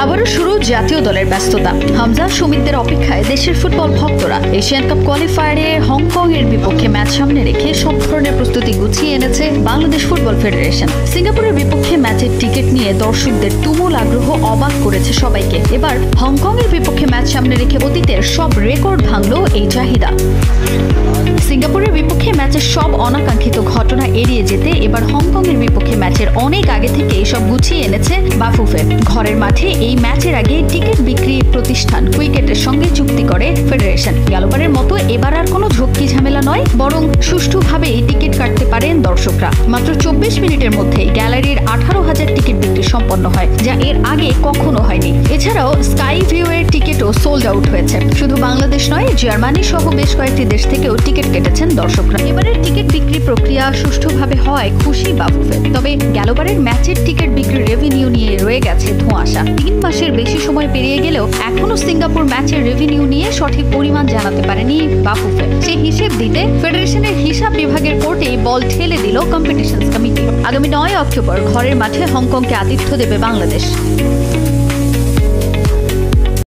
আবারও শুরু জাতীয় দলের ব্যস্ততা। হামজা সুমিতদের অপেক্ষায় দেশের ফুটবল ভক্তরা। এশিয়ান কাপ কোয়ালিফায়ারে হংকং এর বিপক্ষে ম্যাচ সামনে রেখে সব ধরনের প্রস্তুতি গুছিয়ে এনেছে বাংলাদেশ ফুটবল ফেডারেশন। সিঙ্গাপুরের বিপক্ষে ম্যাচের টিকিট নিয়ে দর্শকদের তুমুল আগ্রহ অবাক করেছে সবাইকে। এবার হংকং এর বিপক্ষে ম্যাচ সামনে রেখে অতীতের সব রেকর্ড ভাঙল এই চাহিদা। সিঙ্গাপুরের বিপক্ষে ম্যাচের সব অনাকাঙ্ক্ষিত ঘটনা এড়িয়ে যেতে এবার হংকং এর বিপক্ষে ম্যাচের অনেক আগে থেকে এসব গুছিয়ে এনেছে বাফুফে। ঘরের মাঠে এই ম্যাচের আগে টিকিট বিক্রি প্রতিষ্ঠান কুইকেটের সঙ্গে চুক্তি করে ফেডারেশন। গেলবারের মতো এবার আর কোনো ঝক্কি ঝামেলা নয়, বরং সুষ্ঠুভাবেই টিকিট কাটতে পারেন দর্শকরা। মাত্র 24 মিনিটের মধ্যেই গ্যালারির 18,000 টিকিট বিক্রি সম্পন্ন হয়, যা এর আগে কখনো হয়নি। এছাড়াও স্কাই ভিউ এর টিকিটও সোল্ড আউট হয়েছে। শুধু বাংলাদেশ নয়, জার্মানি সহ বেশ কয়েকটি দেশ থেকেও টিকিট কেটেছেন দর্শকরা। এবারের টিকিট বিক্রি প্রক্রিয়া সুষ্ঠুভাবে হয় খুশি বাফুফে। তবে গেলবারের ম্যাচের টিকিট বিক্রির রেভিনিউ নিয়ে রয়ে গেছে ধোঁয়াশা। 3 মাসের বেশি সময় পেরিয়ে গেলেও এখনো সিঙ্গাপুর ম্যাচের রেভিনিউ নিয়ে সঠিক পরিমাণ জানাতে পারেনি বাফুফে। সেই হিসেব দিতে ফেডারেশনের হিসাব বিভাগের কোর্টে বল ঠেলে দিল কম্পিটিশনস কমিটি। আগামী 9 অক্টোবর ঘরের মাঠে হংকংকে আতিথ্য দেবে বাংলাদেশ।